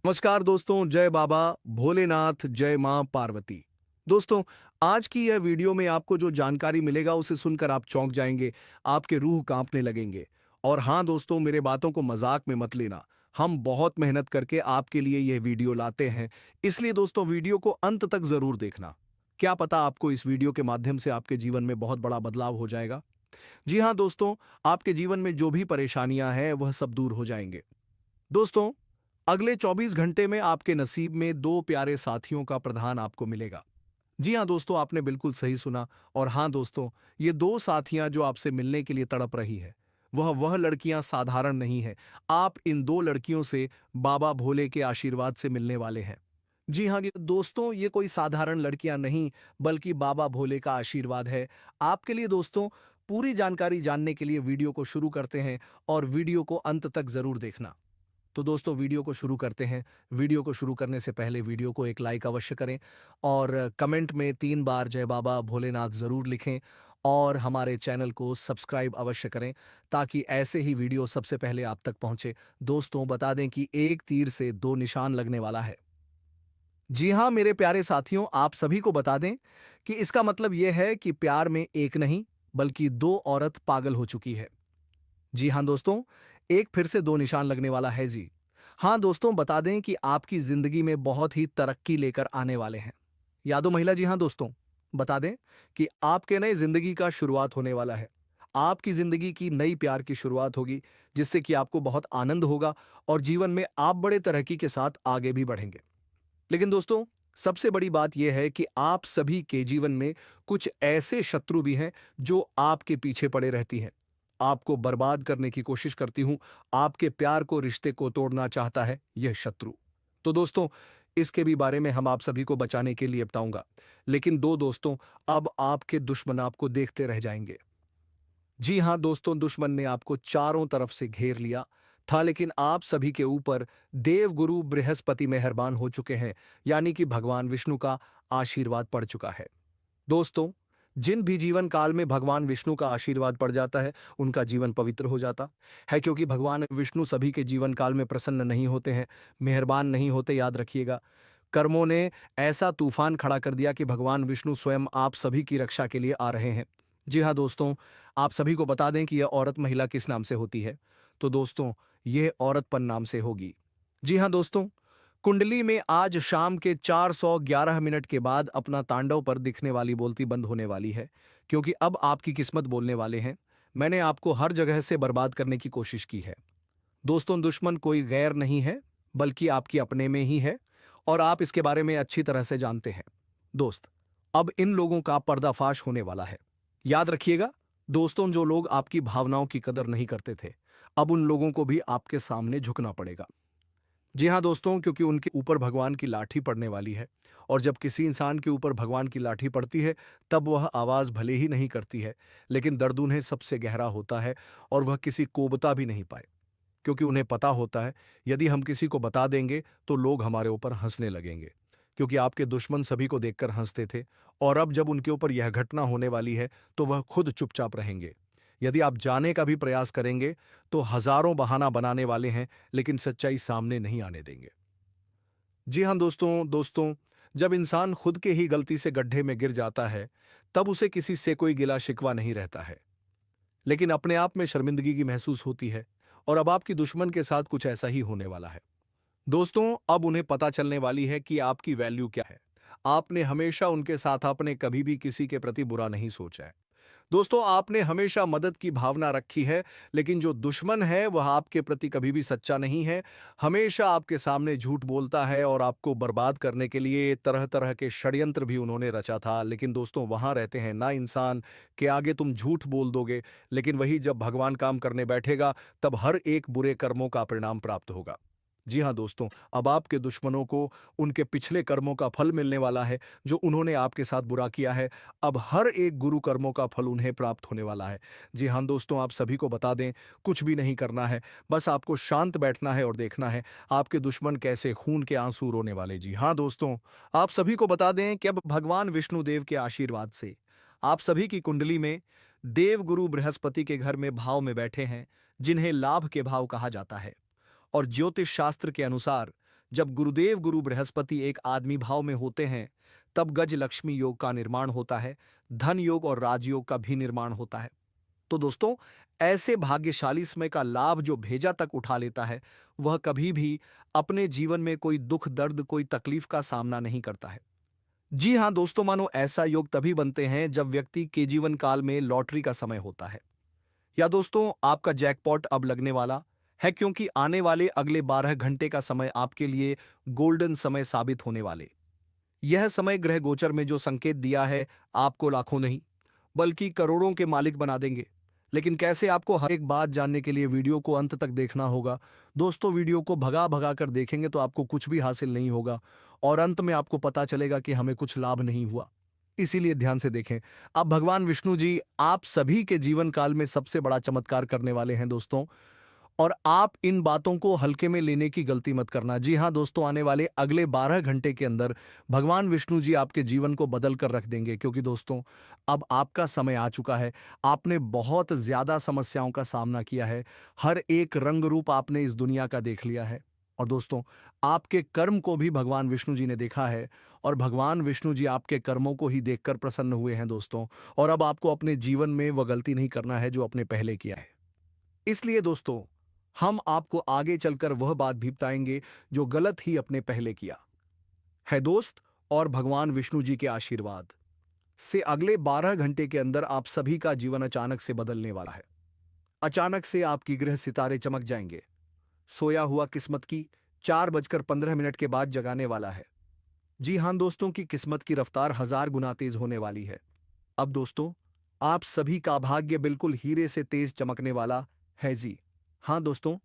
नमस्कार दोस्तों, जय बाबा भोलेनाथ, जय मां पार्वती। दोस्तों, आज की यह वीडियो में आपको जो जानकारी मिलेगा उसे सुनकर आप चौंक जाएंगे, आपके रूह कांपने लगेंगे। और हाँ दोस्तों, मेरे बातों को मजाक में मत लेना। हम बहुत मेहनत करके आपके लिए यह वीडियो लाते हैं, इसलिए दोस्तों वीडियो को अंत तक जरूर देखना। क्या पता आपको इस वीडियो के माध्यम से आपके जीवन में बहुत बड़ा बदलाव हो जाएगा। जी हाँ दोस्तों, आपके जीवन में जो भी परेशानियां हैं वह सब दूर हो जाएंगे। दोस्तों, अगले 24 घंटे में आपके नसीब में दो प्यारे साथियों का प्रधान आपको मिलेगा। जी हाँ दोस्तों, आपने बिल्कुल सही सुना। और हाँ दोस्तों, ये दो साथियां जो आपसे मिलने के लिए तड़प रही है, वह लड़कियां साधारण नहीं है। आप इन दो लड़कियों से बाबा भोले के आशीर्वाद से मिलने वाले हैं। जी हाँ दोस्तों, ये कोई साधारण लड़कियां नहीं, बल्कि बाबा भोले का आशीर्वाद है आपके लिए। दोस्तों, पूरी जानकारी जानने के लिए वीडियो को शुरू करते हैं और वीडियो को अंत तक जरूर देखना। तो दोस्तों, वीडियो को शुरू करते हैं। वीडियो को शुरू करने से पहले वीडियो को एक लाइक अवश्य करें और कमेंट में 3 बार जय बाबा भोलेनाथ ज़रूर लिखें और हमारे चैनल को सब्सक्राइब अवश्य करें ताकि ऐसे ही वीडियो सबसे पहले आप तक पहुंचे। दोस्तों, बता दें कि एक तीर से दो निशान लगने वाला है। जी हाँ मेरे प्यारे साथियों, आप सभी को बता दें कि इसका मतलब यह है कि प्यार में एक नहीं बल्कि दो औरत पागल हो चुकी है। जी हाँ दोस्तों, एक फिर से दो निशान लगने वाला है जी। हाँ दोस्तों, बता दें कि आपकी जिंदगी में बहुत ही तरक्की लेकर आने वाले हैं। यादव महिला, जी हाँ दोस्तों, बता दें कि आपके नए जिंदगी का शुरुआत होने वाला है। आपकी जिंदगी की नई प्यार की शुरुआत होगी, जिससे कि आपको बहुत आनंद होगा और जीवन में आप बड़े तरक्की के साथ आगे भी बढ़ेंगे। लेकिन दोस्तों, सबसे बड़ी बात यह है कि आप सभी के जीवन में कुछ ऐसे शत्रु भी हैं जो आपके पीछे पड़े रहती हैं, आपको बर्बाद करने की कोशिश करती हूं। आपके प्यार को, रिश्ते को तोड़ना चाहता है यह शत्रु। तो दोस्तों, इसके भी बारे में हम आप सभी को बचाने के लिए बताऊंगा। लेकिन दोस्तों, अब आपके दुश्मन आपको देखते रह जाएंगे। जी हां दोस्तों, दुश्मन ने आपको चारों तरफ से घेर लिया था, लेकिन आप सभी के ऊपर देवगुरु बृहस्पति मेहरबान हो चुके हैं, यानी कि भगवान विष्णु का आशीर्वाद पड़ चुका है। दोस्तों, जिन भी जीवन काल में भगवान विष्णु का आशीर्वाद पड़ जाता है, उनका जीवन पवित्र हो जाता है, क्योंकि भगवान विष्णु सभी के जीवन काल में प्रसन्न नहीं होते हैं, मेहरबान नहीं होते। याद रखिएगा, कर्मों ने ऐसा तूफान खड़ा कर दिया कि भगवान विष्णु स्वयं आप सभी की रक्षा के लिए आ रहे हैं। जी हाँ दोस्तों, आप सभी को बता दें कि यह औरत महिला किस नाम से होती है। तो दोस्तों, यह औरतपन नाम से होगी। जी हाँ दोस्तों, कुंडली में आज शाम के 411 मिनट के बाद अपना तांडव पर दिखने वाली बोलती बंद होने वाली है, क्योंकि अब आपकी किस्मत बोलने वाले हैं। मैंने आपको हर जगह से बर्बाद करने की कोशिश की है। दोस्तों, दुश्मन कोई गैर नहीं है, बल्कि आपकी अपने में ही है, और आप इसके बारे में अच्छी तरह से जानते हैं। दोस्त, अब इन लोगों का पर्दाफाश होने वाला है। याद रखिएगा दोस्तों, जो लोग आपकी भावनाओं की कदर नहीं करते थे, अब उन लोगों को भी आपके सामने झुकना पड़ेगा। जी हाँ दोस्तों, क्योंकि उनके ऊपर भगवान की लाठी पड़ने वाली है। और जब किसी इंसान के ऊपर भगवान की लाठी पड़ती है, तब वह आवाज भले ही नहीं करती है, लेकिन दर्द उन्हें सबसे गहरा होता है और वह किसी को बता भी नहीं पाए, क्योंकि उन्हें पता होता है यदि हम किसी को बता देंगे तो लोग हमारे ऊपर हंसने लगेंगे। क्योंकि आपके दुश्मन सभी को देखकर हंसते थे, और अब जब उनके ऊपर यह घटना होने वाली है तो वह खुद चुपचाप रहेंगे। यदि आप जाने का भी प्रयास करेंगे तो हजारों बहाना बनाने वाले हैं, लेकिन सच्चाई सामने नहीं आने देंगे। जी हाँ दोस्तों, जब इंसान खुद के ही गलती से गड्ढे में गिर जाता है, तब उसे किसी से कोई गिला शिकवा नहीं रहता है, लेकिन अपने आप में शर्मिंदगी की महसूस होती है। और अब आपकी दुश्मन के साथ कुछ ऐसा ही होने वाला है। दोस्तों, अब उन्हें पता चलने वाली है कि आपकी वैल्यू क्या है। आपने हमेशा उनके साथ, आपने कभी भी किसी के प्रति बुरा नहीं सोचा है। दोस्तों, आपने हमेशा मदद की भावना रखी है, लेकिन जो दुश्मन है वह आपके प्रति कभी भी सच्चा नहीं है। हमेशा आपके सामने झूठ बोलता है और आपको बर्बाद करने के लिए तरह तरह के षड्यंत्र भी उन्होंने रचा था। लेकिन दोस्तों, वहां रहते हैं ना इंसान के आगे तुम झूठ बोल दोगे, लेकिन वही जब भगवान काम करने बैठेगा, तब हर एक बुरे कर्मों का परिणाम प्राप्त होगा। जी हाँ दोस्तों, अब आपके दुश्मनों को उनके पिछले कर्मों का फल मिलने वाला है, जो उन्होंने आपके साथ बुरा किया है। अब हर एक गुरु कर्मों का फल उन्हें प्राप्त होने वाला है। जी हाँ दोस्तों, आप सभी को बता दें, कुछ भी नहीं करना है, बस आपको शांत बैठना है और देखना है आपके दुश्मन कैसे खून के आंसू रोने वाले। जी हाँ दोस्तों, आप सभी को बता दें कि अब भगवान विष्णुदेव के आशीर्वाद से आप सभी की कुंडली में देवगुरु बृहस्पति के घर में भाव में बैठे हैं, जिन्हें लाभ के भाव कहा जाता है। और ज्योतिष शास्त्र के अनुसार जब गुरुदेव गुरु बृहस्पति एक आदमी भाव में होते हैं, तब गज लक्ष्मी योग का निर्माण होता है, धन योग और राजयोग का भी निर्माण होता है। तो दोस्तों, ऐसे भाग्यशाली समय का लाभ जो भेजा तक उठा लेता है, वह कभी भी अपने जीवन में कोई दुख दर्द, कोई तकलीफ का सामना नहीं करता है। जी हां दोस्तों, मानो ऐसा योग तभी बनते हैं जब व्यक्ति के जीवन काल में लॉटरी का समय होता है, या दोस्तों आपका जैकपॉट अब लगने वाला है, क्योंकि आने वाले अगले 12 घंटे का समय आपके लिए गोल्डन समय साबित होने वाले। यह समय ग्रह गोचर में जो संकेत दिया है, आपको लाखों नहीं बल्कि करोड़ों के मालिक बना देंगे। लेकिन कैसे, आपको हर एक बात जानने के लिए वीडियो को अंत तक देखना होगा। दोस्तों, वीडियो को भगा भगा कर देखेंगे तो आपको कुछ भी हासिल नहीं होगा और अंत में आपको पता चलेगा कि हमें कुछ लाभ नहीं हुआ। इसीलिए ध्यान से देखें। अब भगवान विष्णु जी आप सभी के जीवन काल में सबसे बड़ा चमत्कार करने वाले हैं दोस्तों, और आप इन बातों को हल्के में लेने की गलती मत करना। जी हां दोस्तों, आने वाले अगले 12 घंटे के अंदर भगवान विष्णु जी आपके जीवन को बदल कर रख देंगे, क्योंकि दोस्तों अब आपका समय आ चुका है। आपने बहुत ज्यादा समस्याओं का सामना किया है, हर एक रंग रूप आपने इस दुनिया का देख लिया है, और दोस्तों आपके कर्म को भी भगवान विष्णु जी ने देखा है, और भगवान विष्णु जी आपके कर्मों को ही देखकर प्रसन्न हुए हैं दोस्तों। और अब आपको अपने जीवन में वह गलती नहीं करना है जो आपने पहले किया है। इसलिए दोस्तों, हम आपको आगे चलकर वह बात भी बताएंगे जो गलत ही अपने पहले किया है दोस्त। और भगवान विष्णु जी के आशीर्वाद से अगले 12 घंटे के अंदर आप सभी का जीवन अचानक से बदलने वाला है। अचानक से आपकी ग्रह सितारे चमक जाएंगे। सोया हुआ किस्मत की 4:15 के बाद जगाने वाला है। जी हां दोस्तों, की किस्मत की रफ्तार 1000 गुना तेज होने वाली है। अब दोस्तों, आप सभी का भाग्य बिल्कुल हीरे से तेज चमकने वाला है। जी हां दोस्तों,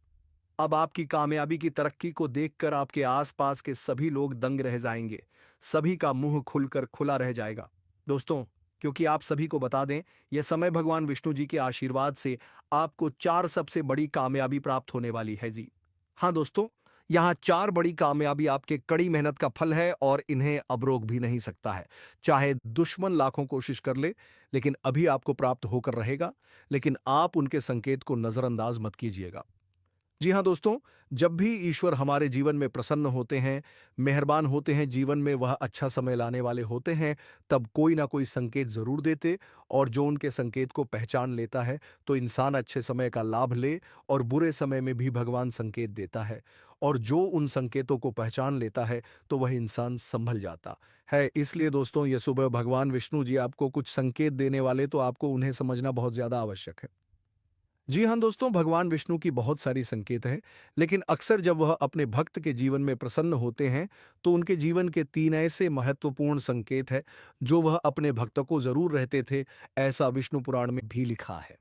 अब आपकी कामयाबी की तरक्की को देखकर आपके आसपास के सभी लोग दंग रह जाएंगे। सभी का मुंह खुलकर खुला रह जाएगा दोस्तों, क्योंकि आप सभी को बता दें, यह समय भगवान विष्णु जी के आशीर्वाद से आपको 4 सबसे बड़ी कामयाबी प्राप्त होने वाली है। जी हाँ दोस्तों, यहाँ 4 बड़ी कामयाबी आपके कड़ी मेहनत का फल है, और इन्हें अब रोक भी नहीं सकता है। चाहे दुश्मन लाखों कोशिश कर ले, लेकिन अभी आपको प्राप्त होकर रहेगा। लेकिन आप उनके संकेत को नजरअंदाज मत कीजिएगा। जी हाँ दोस्तों, जब भी ईश्वर हमारे जीवन में प्रसन्न होते हैं, मेहरबान होते हैं, जीवन में वह अच्छा समय लाने वाले होते हैं, तब कोई ना कोई संकेत जरूर देते, और जो उनके संकेत को पहचान लेता है तो इंसान अच्छे समय का लाभ ले, और बुरे समय में भी भगवान संकेत देता है, और जो उन संकेतों को पहचान लेता है तो वह इंसान संभल जाता है। इसलिए दोस्तों, ये सुबह भगवान विष्णु जी आपको कुछ संकेत देने वाले, तो आपको उन्हें समझना बहुत ज्यादा आवश्यक है। जी हाँ दोस्तों, भगवान विष्णु की बहुत सारी संकेत हैं, लेकिन अक्सर जब वह अपने भक्त के जीवन में प्रसन्न होते हैं, तो उनके जीवन के 3 ऐसे महत्वपूर्ण संकेत हैं जो वह अपने भक्तों को जरूर रहते थे। ऐसा विष्णु पुराण में भी लिखा है।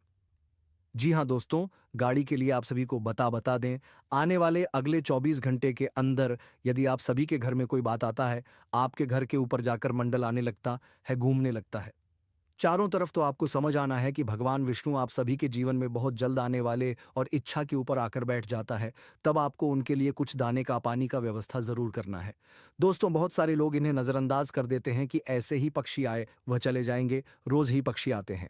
जी हाँ दोस्तों, गाड़ी के लिए आप सभी को बता दें, आने वाले अगले 24 घंटे के अंदर यदि आप सभी के घर में कोई बात आता है, आपके घर के ऊपर जाकर मंडल आने लगता है, घूमने लगता है, चारों तरफ, तो आपको समझ आना है कि भगवान विष्णु आप सभी के जीवन में बहुत जल्द आने वाले और इच्छा के ऊपर आकर बैठ जाता है। तब आपको उनके लिए कुछ दाने का, पानी का व्यवस्था जरूर करना है। दोस्तों, बहुत सारे लोग इन्हें नजरअंदाज कर देते हैं कि ऐसे ही पक्षी आए वह चले जाएंगे, रोज ही पक्षी आते हैं।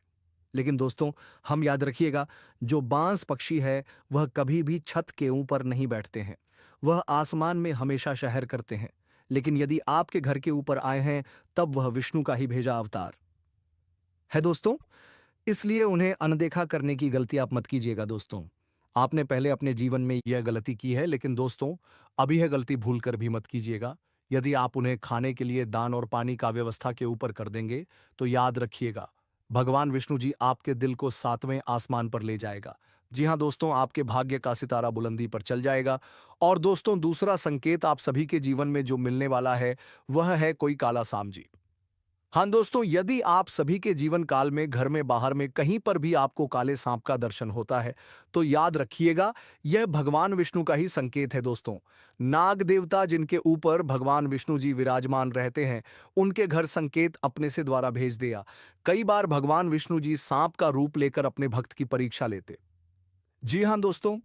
लेकिन दोस्तों, हम याद रखिएगा, जो बांस पक्षी है वह कभी भी छत के ऊपर नहीं बैठते हैं, वह आसमान में हमेशा शहर करते हैं। लेकिन यदि आपके घर के ऊपर आए हैं, तब वह विष्णु का ही भेजा अवतार है दोस्तों। इसलिए उन्हें अनदेखा करने की गलती आप मत कीजिएगा दोस्तों। आपने पहले अपने जीवन में यह गलती की है, लेकिन दोस्तों अब यह गलती भूल कर भी मत कीजिएगा। यदि आप उन्हें खाने के लिए दान और पानी का व्यवस्था के ऊपर कर देंगे, तो याद रखिएगा, भगवान विष्णु जी आपके दिल को 7वें आसमान पर ले जाएगा। जी हाँ दोस्तों, आपके भाग्य का सितारा बुलंदी पर चल जाएगा। और दोस्तों, दूसरा संकेत आप सभी के जीवन में जो मिलने वाला है, वह है कोई काला सांप। जी हाँ दोस्तों, यदि आप सभी के जीवन काल में घर में, बाहर में, कहीं पर भी आपको काले सांप का दर्शन होता है, तो याद रखिएगा, यह भगवान विष्णु का ही संकेत है दोस्तों। नाग देवता जिनके ऊपर भगवान विष्णु जी विराजमान रहते हैं, उनके घर संकेत अपने से द्वारा भेज दिया। कई बार भगवान विष्णु जी सांप का रूप लेकर अपने भक्त की परीक्षा लेते। जी हाँ दोस्तों,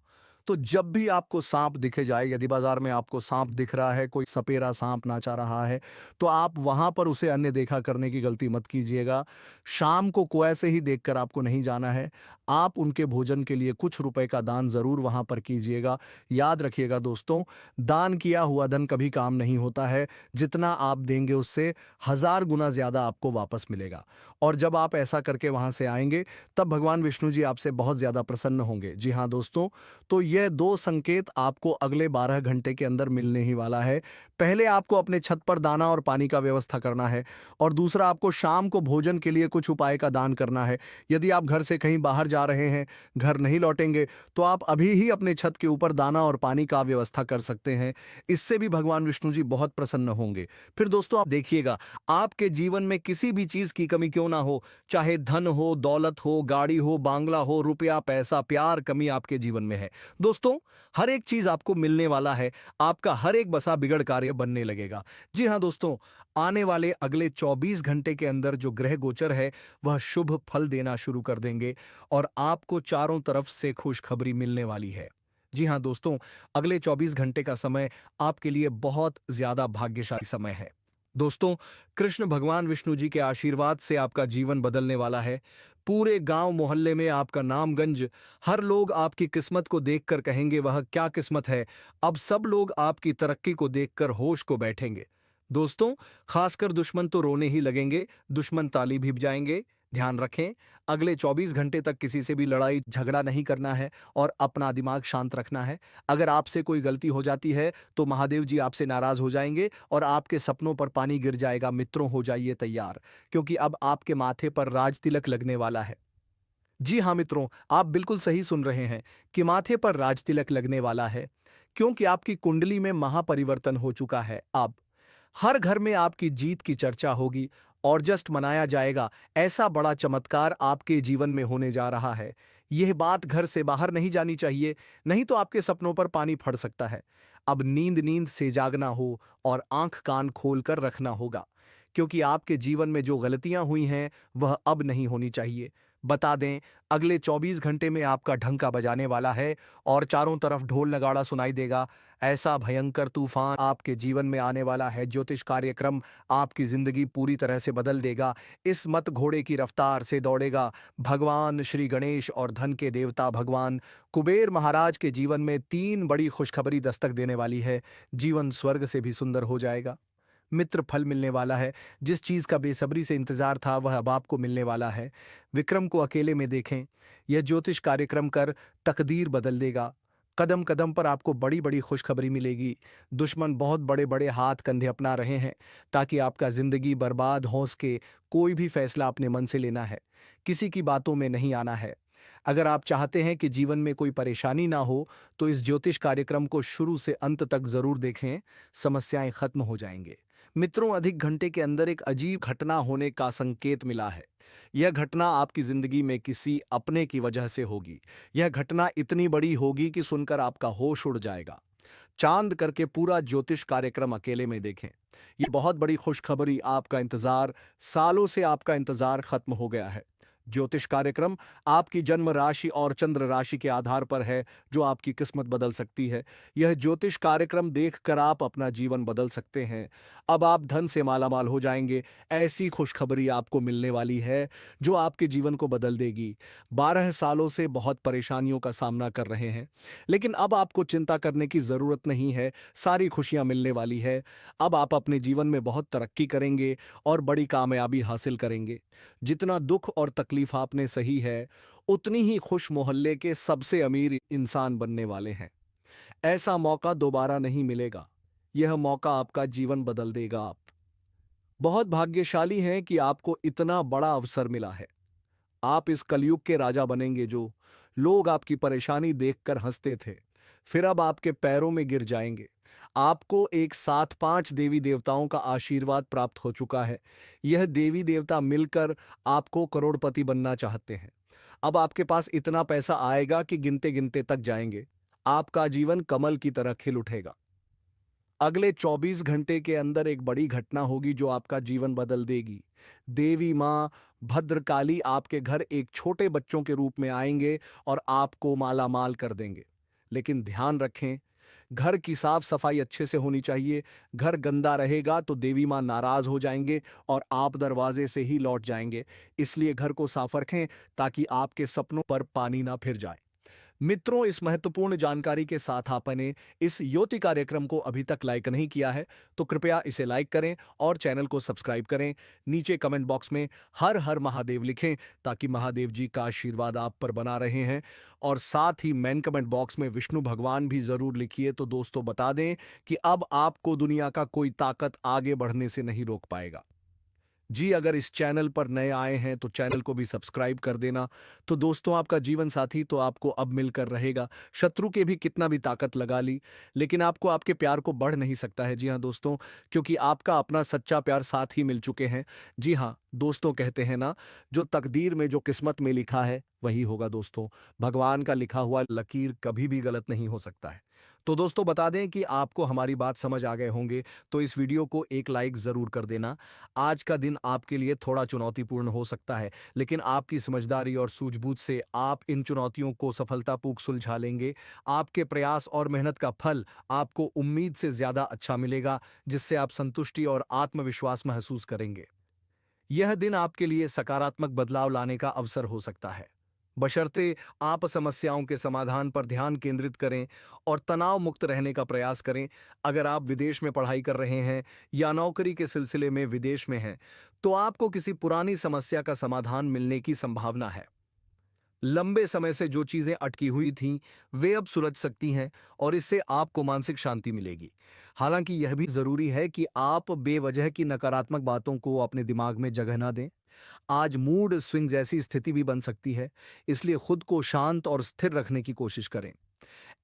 तो जब भी आपको सांप दिखे जाए, यदि बाजार में आपको सांप दिख रहा है, कोई सपेरा सांप नाचा रहा है, तो आप वहां पर उसे अन्य देखा करने की गलती मत कीजिएगा। शाम को कुएं से ही देखकर आपको नहीं जाना है। आप उनके भोजन के लिए कुछ रुपए का दान जरूर वहां पर कीजिएगा। याद रखिएगा दोस्तों, दान किया हुआ धन कभी काम नहीं होता है। जितना आप देंगे उससे 1000 गुना ज्यादा आपको वापस मिलेगा। और जब आप ऐसा करके वहां से आएंगे, तब भगवान विष्णु जी आपसे बहुत ज्यादा प्रसन्न होंगे। जी हाँ दोस्तों, तो यह दो संकेत आपको अगले 12 घंटे के अंदर मिलने ही वाला है। पहले आपको अपने छत पर दाना और पानी का व्यवस्था करना है, और दूसरा आपको शाम को भोजन के लिए कुछ उपाय का दान करना है। यदि आप घर से कहीं बाहर जा रहे हैं, घर नहीं लौटेंगे, तो आप अभी ही अपने छत के ऊपर दाना और पानी का व्यवस्था कर सकते हैं। इससे भी भगवान विष्णु जी बहुत प्रसन्न होंगे। फिर दोस्तों आप देखिएगा, आपके जीवन में किसी भी चीज की कमी क्यों ना हो, चाहे धन हो, दौलत हो, गाड़ी हो, बांग्ला हो, रुपया, पैसा, प्यार, कमी आपके जीवन में है, दोस्तों हर एक चीज आपको मिलने वाला है। आपका हर एक बसा बिगड़ कार्य बनने लगेगा। जी हाँ दोस्तों, आने वाले अगले 24 घंटे के अंदर जो ग्रह गोचर है, वह शुभ फल देना शुरू कर देंगे, और आपको चारों तरफ से खुशखबरी मिलने वाली है। जी हाँ दोस्तों, अगले 24 घंटे का समय आपके लिए बहुत ज्यादा भाग्यशाली समय है। दोस्तों, कृष्ण भगवान विष्णु जी के आशीर्वाद से आपका जीवन बदलने वाला है। पूरे गांव मोहल्ले में आपका नामगंज, हर लोग आपकी किस्मत को देखकर कहेंगे वह क्या किस्मत है। अब सब लोग आपकी तरक्की को देखकर होश को बैठेंगे। दोस्तों, खासकर दुश्मन तो रोने ही लगेंगे, दुश्मन ताली भी बजाएंगे। ध्यान रखें, अगले 24 घंटे तक किसी से भी लड़ाई झगड़ा नहीं करना है, और अपना दिमाग शांत रखना है। अगर आपसे कोई गलती हो जाती है, तो महादेव जी आपसे नाराज हो जाएंगे और आपके सपनों पर पानी गिर जाएगा। मित्रों, हो जाइए तैयार, क्योंकि अब आपके माथे पर राज तिलक लगने वाला है। जी हाँ मित्रों, आप बिल्कुल सही सुन रहे हैं कि माथे पर राज तिलक लगने वाला है, क्योंकि आपकी कुंडली में महापरिवर्तन हो चुका है। अब हर घर में आपकी जीत की चर्चा होगी, और जस्ट मनाया जाएगा। ऐसा बड़ा चमत्कार आपके जीवन में होने जा रहा है। यह बात घर से बाहर नहीं जानी चाहिए, नहीं तो आपके सपनों पर पानी फट सकता है। अब नींद नींद से जागना हो, और आंख कान खोलकर रखना होगा, क्योंकि आपके जीवन में जो गलतियां हुई हैं, वह अब नहीं होनी चाहिए। बता दें, अगले 24 घंटे में आपका ढंका बजाने वाला है, और चारों तरफ ढोल नगाड़ा सुनाई देगा। ऐसा भयंकर तूफान आपके जीवन में आने वाला है। ज्योतिष कार्यक्रम आपकी जिंदगी पूरी तरह से बदल देगा। इस मत घोड़े की रफ्तार से दौड़ेगा। भगवान श्री गणेश और धन के देवता भगवान कुबेर महाराज के जीवन में 3 बड़ी खुशखबरी दस्तक देने वाली है। जीवन स्वर्ग से भी सुंदर हो जाएगा। मित्र फल मिलने वाला है। जिस चीज का बेसब्री से इंतजार था, वह अब आपको मिलने वाला है। विक्रम को अकेले में देखें, यह ज्योतिष कार्यक्रम कर तकदीर बदल देगा। कदम कदम पर आपको बड़ी बड़ी खुशखबरी मिलेगी। दुश्मन बहुत बड़े बड़े हाथ कंधे अपना रहे हैं, ताकि आपका जिंदगी बर्बाद हो सके। कोई भी फैसला अपने मन से लेना है, किसी की बातों में नहीं आना है। अगर आप चाहते हैं कि जीवन में कोई परेशानी ना हो, तो इस ज्योतिष कार्यक्रम को शुरू से अंत तक जरूर देखें। समस्याएं खत्म हो जाएंगे। मित्रों, अधिक घंटे के अंदर एक अजीब घटना होने का संकेत मिला है। यह घटना आपकी जिंदगी में किसी अपने की वजह से होगी। यह घटना इतनी बड़ी होगी कि सुनकर आपका होश उड़ जाएगा। चांद करके पूरा ज्योतिष कार्यक्रम अकेले में देखें। यह बहुत बड़ी खुशखबरी, आपका इंतजार, सालों से आपका इंतजार खत्म हो गया है। ज्योतिष कार्यक्रम आपकी जन्म राशि और चंद्र राशि के आधार पर है, जो आपकी किस्मत बदल सकती है। यह ज्योतिष कार्यक्रम देखकर आप अपना जीवन बदल सकते हैं। अब आप धन से मालामाल हो जाएंगे। ऐसी खुशखबरी आपको मिलने वाली है, जो आपके जीवन को बदल देगी। 12 सालों से बहुत परेशानियों का सामना कर रहे हैं, लेकिन अब आपको चिंता करने की जरूरत नहीं है। सारी खुशियां मिलने वाली है। अब आप अपने जीवन में बहुत तरक्की करेंगे और बड़ी कामयाबी हासिल करेंगे। जितना दुख और तकलीफ आपने सही है, उतनी ही खुश मोहल्ले के सबसे अमीर इंसान बनने वाले हैं। ऐसा मौका दोबारा नहीं मिलेगा। यह मौका आपका जीवन बदल देगा। आप बहुत भाग्यशाली हैं कि आपको इतना बड़ा अवसर मिला है। आप इस कलयुग के राजा बनेंगे। जो लोग आपकी परेशानी देखकर हंसते थे, फिर अब आपके पैरों में गिर जाएंगे। आपको एक साथ 5 देवी देवताओं का आशीर्वाद प्राप्त हो चुका है। यह देवी देवता मिलकर आपको करोड़पति बनना चाहते हैं। अब आपके पास इतना पैसा आएगा कि गिनते गिनते तक जाएंगे। आपका जीवन कमल की तरह खिल उठेगा। अगले 24 घंटे के अंदर एक बड़ी घटना होगी, जो आपका जीवन बदल देगी। देवी माँ भद्रकाली आपके घर एक छोटे बच्चों के रूप में आएंगे और आपको माला माल कर देंगे। लेकिन ध्यान रखें, घर की साफ सफाई अच्छे से होनी चाहिए। घर गंदा रहेगा तो देवी माँ नाराज हो जाएंगे और आप दरवाजे से ही लौट जाएंगे। इसलिए घर को साफ रखें ताकि आपके सपनों पर पानी ना फिर जाए। मित्रों, इस महत्वपूर्ण जानकारी के साथ आपने इस ज्योति कार्यक्रम को अभी तक लाइक नहीं किया है तो कृपया इसे लाइक करें और चैनल को सब्सक्राइब करें। नीचे कमेंट बॉक्स में हर हर महादेव लिखें ताकि महादेव जी का आशीर्वाद आप पर बना रहे हैं। और साथ ही मेन कमेंट बॉक्स में विष्णु भगवान भी जरूर लिखिए तो दोस्तों बता दें कि अब आपको दुनिया का कोई ताकत आगे बढ़ने से नहीं रोक पाएगा। जी, अगर इस चैनल पर नए आए हैं तो चैनल को भी सब्सक्राइब कर देना। तो दोस्तों, आपका जीवन साथी तो आपको अब मिलकर रहेगा। शत्रु के भी कितना भी ताकत लगा ली, लेकिन आपको आपके प्यार को बढ़ नहीं सकता है। जी हाँ दोस्तों, क्योंकि आपका अपना सच्चा प्यार साथ ही मिल चुके हैं। जी हाँ दोस्तों, कहते हैं ना, जो तकदीर में जो किस्मत में लिखा है वही होगा दोस्तों। भगवान का लिखा हुआ लकीर कभी भी गलत नहीं हो सकता है। तो दोस्तों बता दें कि आपको हमारी बात समझ आ गए होंगे, तो इस वीडियो को एक लाइक जरूर कर देना। आज का दिन आपके लिए थोड़ा चुनौतीपूर्ण हो सकता है, लेकिन आपकी समझदारी और सूझबूझ से आप इन चुनौतियों को सफलतापूर्वक सुलझा लेंगे। आपके प्रयास और मेहनत का फल आपको उम्मीद से ज्यादा अच्छा मिलेगा, जिससे आप संतुष्टि और आत्मविश्वास महसूस करेंगे। यह दिन आपके लिए सकारात्मक बदलाव लाने का अवसर हो सकता है, बशर्ते आप समस्याओं के समाधान पर ध्यान केंद्रित करें और तनाव मुक्त रहने का प्रयास करें। अगर आप विदेश में पढ़ाई कर रहे हैं या नौकरी के सिलसिले में विदेश में हैं, तो आपको किसी पुरानी समस्या का समाधान मिलने की संभावना है। लंबे समय से जो चीजें अटकी हुई थीं, वे अब सुलझ सकती हैं और इससे आपको मानसिक शांति मिलेगी। हालांकि यह भी जरूरी है कि आप बेवजह की नकारात्मक बातों को अपने दिमाग में जगह ना दें। आज मूड स्विंग जैसी स्थिति भी बन सकती है, इसलिए खुद को शांत और स्थिर रखने की कोशिश करें।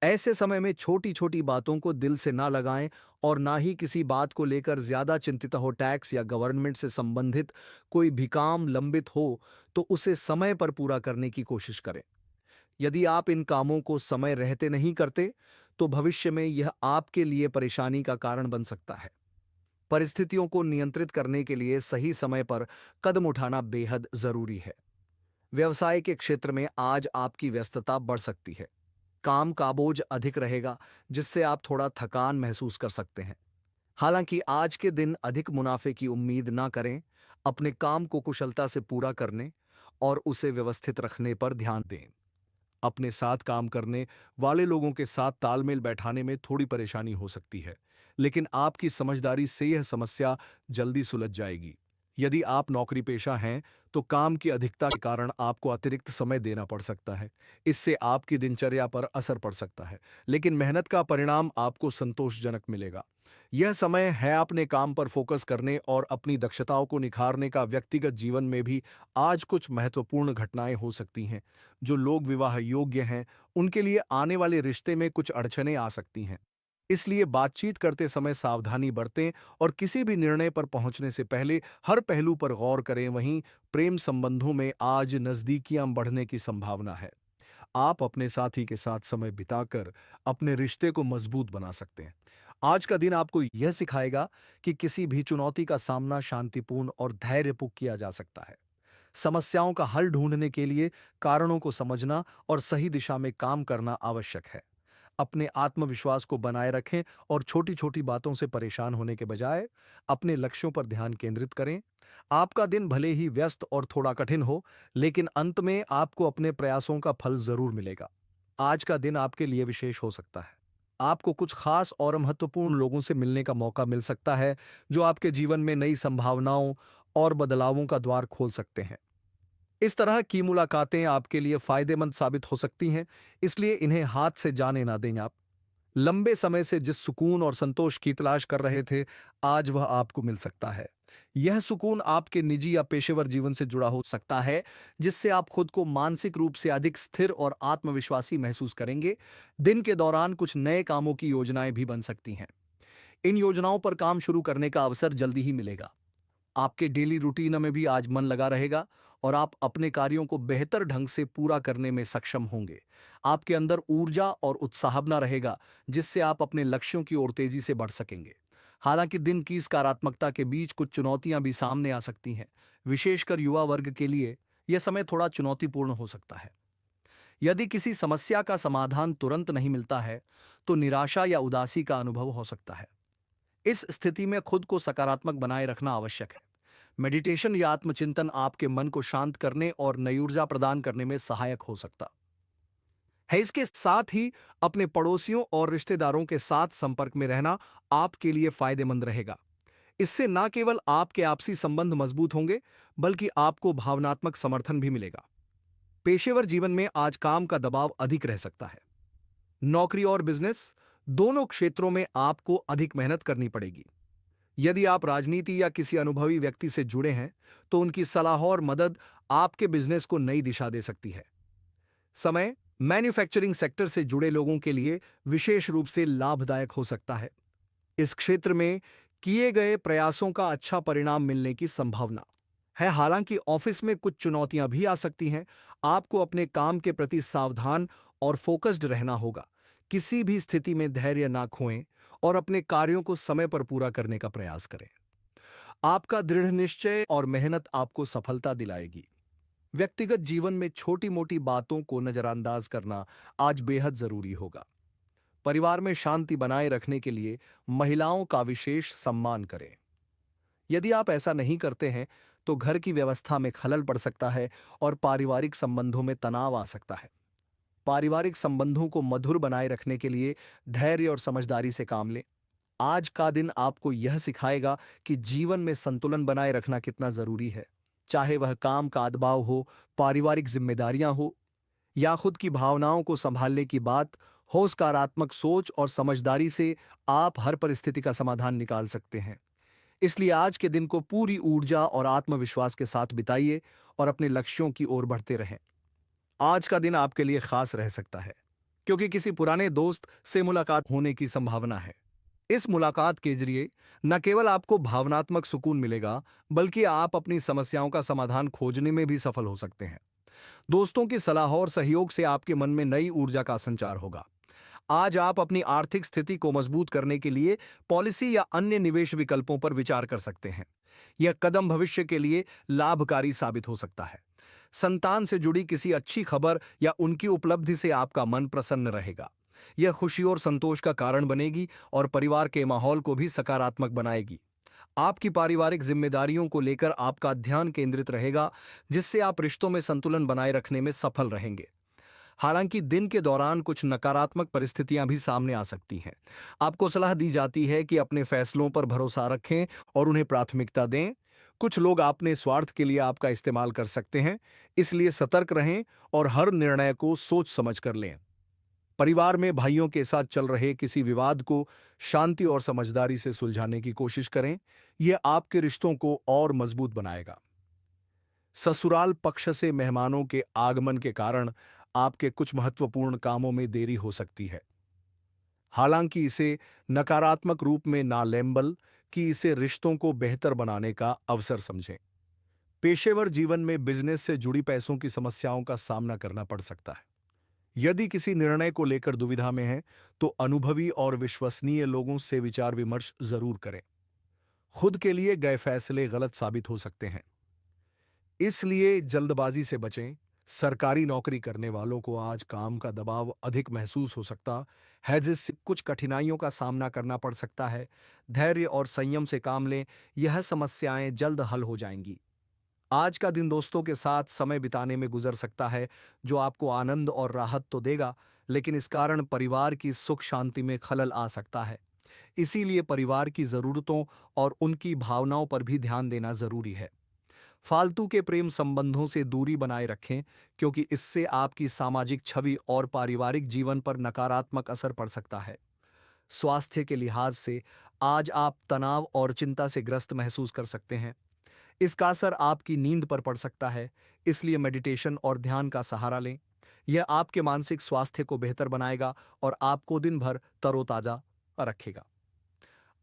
ऐसे समय में छोटी-छोटी बातों को दिल से ना लगाएं और ना ही किसी बात को लेकर ज्यादा चिंतित हो। टैक्स या गवर्नमेंट से संबंधित कोई भी काम लंबित हो तो उसे समय पर पूरा करने की कोशिश करें। यदि आप इन कामों को समय रहते नहीं करते, तो भविष्य में यह आपके लिए परेशानी का कारण बन सकता है। परिस्थितियों को नियंत्रित करने के लिए सही समय पर कदम उठाना बेहद जरूरी है। व्यवसाय के क्षेत्र में आज आपकी व्यस्तता बढ़ सकती है। काम का बोझ अधिक रहेगा, जिससे आप थोड़ा थकान महसूस कर सकते हैं। हालांकि आज के दिन अधिक मुनाफे की उम्मीद ना करें। अपने काम को कुशलता से पूरा करने और उसे व्यवस्थित रखने पर ध्यान दें। अपने साथ काम करने वाले लोगों के साथ तालमेल बैठाने में थोड़ी परेशानी हो सकती है, लेकिन आपकी समझदारी से यह समस्या जल्दी सुलझ जाएगी। यदि आप नौकरी पेशा हैं, तो काम की अधिकता के कारण आपको अतिरिक्त समय देना पड़ सकता है। इससे आपकी दिनचर्या पर असर पड़ सकता है, लेकिन मेहनत का परिणाम आपको संतोषजनक मिलेगा। यह समय है अपने काम पर फोकस करने और अपनी दक्षताओं को निखारने का। व्यक्तिगत जीवन में भी आज कुछ महत्वपूर्ण घटनाएं हो सकती हैं। जो लोग विवाह योग्य हैं, उनके लिए आने वाले रिश्ते में कुछ अड़चनें आ सकती हैं। इसलिए बातचीत करते समय सावधानी बरतें और किसी भी निर्णय पर पहुंचने से पहले हर पहलू पर गौर करें। वहीं प्रेम संबंधों में आज नजदीकियां बढ़ने की संभावना है। आप अपने साथी के साथ समय बिताकर अपने रिश्ते को मजबूत बना सकते हैं। आज का दिन आपको यह सिखाएगा कि किसी भी चुनौती का सामना शांतिपूर्ण और धैर्यपूर्वक किया जा सकता है। समस्याओं का हल ढूंढने के लिए कारणों को समझना और सही दिशा में काम करना आवश्यक है। अपने आत्मविश्वास को बनाए रखें और छोटी-छोटी बातों से परेशान होने के बजाय अपने लक्ष्यों पर ध्यान केंद्रित करें। आपका दिन भले ही व्यस्त और थोड़ा कठिन हो, लेकिन अंत में आपको अपने प्रयासों का फल जरूर मिलेगा। आज का दिन आपके लिए विशेष हो सकता है। आपको कुछ खास और महत्वपूर्ण लोगों से मिलने का मौका मिल सकता है, जो आपके जीवन में नई संभावनाओं और बदलावों का द्वार खोल सकते हैं। इस तरह की मुलाकातें आपके लिए फायदेमंद साबित हो सकती हैं, इसलिए इन्हें हाथ से जाने ना दें। आप लंबे समय से जिस सुकून और संतोष की तलाश कर रहे थे, आज वह आपको मिल सकता है। यह सुकून आपके निजी या पेशेवर जीवन से जुड़ा हो सकता है, जिससे आप खुद को मानसिक रूप से अधिक स्थिर और आत्मविश्वासी महसूस करेंगे। दिन के दौरान कुछ नए कामों की योजनाएं भी बन सकती हैं। इन योजनाओं पर काम शुरू करने का अवसर जल्दी ही मिलेगा। आपके डेली रूटीन में भी आज मन लगा रहेगा और आप अपने कार्यों को बेहतर ढंग से पूरा करने में सक्षम होंगे। आपके अंदर ऊर्जा और उत्साह बना रहेगा, जिससे आप अपने लक्ष्यों की ओर तेजी से बढ़ सकेंगे। हालांकि दिन की सकारात्मकता के बीच कुछ चुनौतियां भी सामने आ सकती हैं। विशेषकर युवा वर्ग के लिए यह समय थोड़ा चुनौतीपूर्ण हो सकता है। यदि किसी समस्या का समाधान तुरंत नहीं मिलता है, तो निराशा या उदासी का अनुभव हो सकता है। इस स्थिति में खुद को सकारात्मक बनाए रखना आवश्यक है। मेडिटेशन या आत्मचिंतन आपके मन को शांत करने और नई ऊर्जा प्रदान करने में सहायक हो सकता है। इसके साथ ही अपने पड़ोसियों और रिश्तेदारों के साथ संपर्क में रहना आपके लिए फायदेमंद रहेगा। इससे न केवल आपके आपसी संबंध मजबूत होंगे, बल्कि आपको भावनात्मक समर्थन भी मिलेगा। पेशेवर जीवन में आज काम का दबाव अधिक रह सकता है। नौकरी और बिजनेस दोनों क्षेत्रों में आपको अधिक मेहनत करनी पड़ेगी। यदि आप राजनीति या किसी अनुभवी व्यक्ति से जुड़े हैं, तो उनकी सलाह और मदद आपके बिजनेस को नई दिशा दे सकती है। समय मैन्युफैक्चरिंग सेक्टर से जुड़े लोगों के लिए विशेष रूप से लाभदायक हो सकता है। इस क्षेत्र में किए गए प्रयासों का अच्छा परिणाम मिलने की संभावना है। हालांकि ऑफिस में कुछ चुनौतियां भी आ सकती हैं। आपको अपने काम के प्रति सावधान और फोकस्ड रहना होगा। किसी भी स्थिति में धैर्य ना खोएं और अपने कार्यों को समय पर पूरा करने का प्रयास करें। आपका दृढ़ निश्चय और मेहनत आपको सफलता दिलाएगी। व्यक्तिगत जीवन में छोटी मोटी बातों को नजरअंदाज करना आज बेहद जरूरी होगा। परिवार में शांति बनाए रखने के लिए महिलाओं का विशेष सम्मान करें। यदि आप ऐसा नहीं करते हैं, तो घर की व्यवस्था में खलल पड़ सकता है और पारिवारिक संबंधों में तनाव आ सकता है। पारिवारिक संबंधों को मधुर बनाए रखने के लिए धैर्य और समझदारी से काम लें। आज का दिन आपको यह सिखाएगा कि जीवन में संतुलन बनाए रखना कितना जरूरी है। चाहे वह काम का दबाव हो, पारिवारिक जिम्मेदारियां हो या खुद की भावनाओं को संभालने की बात हो, सकारात्मक सोच और समझदारी से आप हर परिस्थिति का समाधान निकाल सकते हैं। इसलिए आज के दिन को पूरी ऊर्जा और आत्मविश्वास के साथ बिताइए और अपने लक्ष्यों की ओर बढ़ते रहें। आज का दिन आपके लिए खास रह सकता है, क्योंकि किसी पुराने दोस्त से मुलाकात होने की संभावना है। इस मुलाकात के जरिए न केवल आपको भावनात्मक सुकून मिलेगा, बल्कि आप अपनी समस्याओं का समाधान खोजने में भी सफल हो सकते हैं। दोस्तों की सलाह और सहयोग से आपके मन में नई ऊर्जा का संचार होगा। आज आप अपनी आर्थिक स्थिति को मजबूत करने के लिए पॉलिसी या अन्य निवेश विकल्पों पर विचार कर सकते हैं। यह कदम भविष्य के लिए लाभकारी साबित हो सकता है। संतान से जुड़ी किसी अच्छी खबर या उनकी उपलब्धि से आपका मन प्रसन्न रहेगा। यह खुशी और संतोष का कारण बनेगी और परिवार के माहौल को भी सकारात्मक बनाएगी। आपकी पारिवारिक जिम्मेदारियों को लेकर आपका ध्यान केंद्रित रहेगा, जिससे आप रिश्तों में संतुलन बनाए रखने में सफल रहेंगे। हालांकि दिन के दौरान कुछ नकारात्मक परिस्थितियां भी सामने आ सकती हैं। आपको सलाह दी जाती है कि अपने फैसलों पर भरोसा रखें और उन्हें प्राथमिकता दें। कुछ लोग अपने स्वार्थ के लिए आपका इस्तेमाल कर सकते हैं, इसलिए सतर्क रहें और हर निर्णय को सोच समझ कर लें। परिवार में भाइयों के साथ चल रहे किसी विवाद को शांति और समझदारी से सुलझाने की कोशिश करें। यह आपके रिश्तों को और मजबूत बनाएगा। ससुराल पक्ष से मेहमानों के आगमन के कारण आपके कुछ महत्वपूर्ण कामों में देरी हो सकती है। हालांकि इसे नकारात्मक रूप में ना लें, बल्कि इसे रिश्तों को बेहतर बनाने का अवसर समझें। पेशेवर जीवन में बिजनेस से जुड़ी पैसों की समस्याओं का सामना करना पड़ सकता है। यदि किसी निर्णय को लेकर दुविधा में हैं, तो अनुभवी और विश्वसनीय लोगों से विचार विमर्श जरूर करें। खुद के लिए गए फैसले गलत साबित हो सकते हैं, इसलिए जल्दबाजी से बचें। सरकारी नौकरी करने वालों को आज काम का दबाव अधिक महसूस हो सकता है, जिससे कुछ कठिनाइयों का सामना करना पड़ सकता है। धैर्य और संयम से काम लें, यह समस्याएं जल्द हल हो जाएंगी। आज का दिन दोस्तों के साथ समय बिताने में गुजर सकता है, जो आपको आनंद और राहत तो देगा, लेकिन इस कारण परिवार की सुख शांति में खलल आ सकता है। इसीलिए परिवार की जरूरतों और उनकी भावनाओं पर भी ध्यान देना जरूरी है। फालतू के प्रेम संबंधों से दूरी बनाए रखें, क्योंकि इससे आपकी सामाजिक छवि और पारिवारिक जीवन पर नकारात्मक असर पड़ सकता है। स्वास्थ्य के लिहाज से आज आप तनाव और चिंता से ग्रस्त महसूस कर सकते हैं। इसका असर आपकी नींद पर पड़ सकता है, इसलिए मेडिटेशन और ध्यान का सहारा लें। यह आपके मानसिक स्वास्थ्य को बेहतर बनाएगा और आपको दिन भर तरोताजा रखेगा।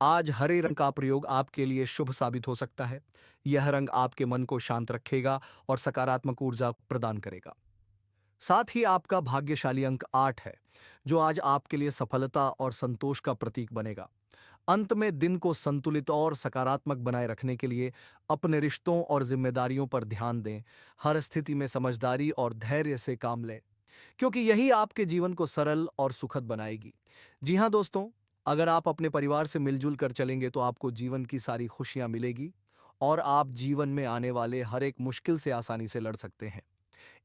आज हरे रंग का प्रयोग आपके लिए शुभ साबित हो सकता है। यह रंग आपके मन को शांत रखेगा और सकारात्मक ऊर्जा प्रदान करेगा। साथ ही आपका भाग्यशाली अंक 8 है, जो आज आपके लिए सफलता और संतोष का प्रतीक बनेगा। अंत में दिन को संतुलित और सकारात्मक बनाए रखने के लिए अपने रिश्तों और जिम्मेदारियों पर ध्यान दें। हर स्थिति में समझदारी और धैर्य से काम लें। क्योंकि यही आपके जीवन को सरल और सुखद बनाएगी। जी हाँ दोस्तों, अगर आप अपने परिवार से मिलजुल कर चलेंगे तो आपको जीवन की सारी खुशियाँ मिलेगी और आप जीवन में आने वाले हर एक मुश्किल से आसानी से लड़ सकते हैं।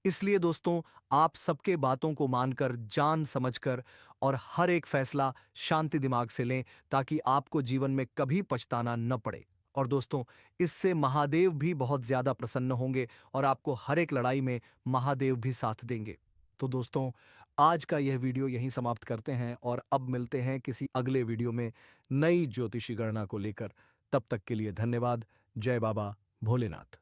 इसलिए दोस्तों, आप सबके बातों को मानकर, जान समझकर और हर एक फैसला शांति दिमाग से लें ताकि आपको जीवन में कभी पछताना न पड़े। और दोस्तों, इससे महादेव भी बहुत ज़्यादा प्रसन्न होंगे और आपको हर एक लड़ाई में महादेव भी साथ देंगे। तो दोस्तों, आज का यह वीडियो यहीं समाप्त करते हैं और अब मिलते हैं किसी अगले वीडियो में नई ज्योतिषी गणना को लेकर। तब तक के लिए धन्यवाद। जय बाबा भोलेनाथ।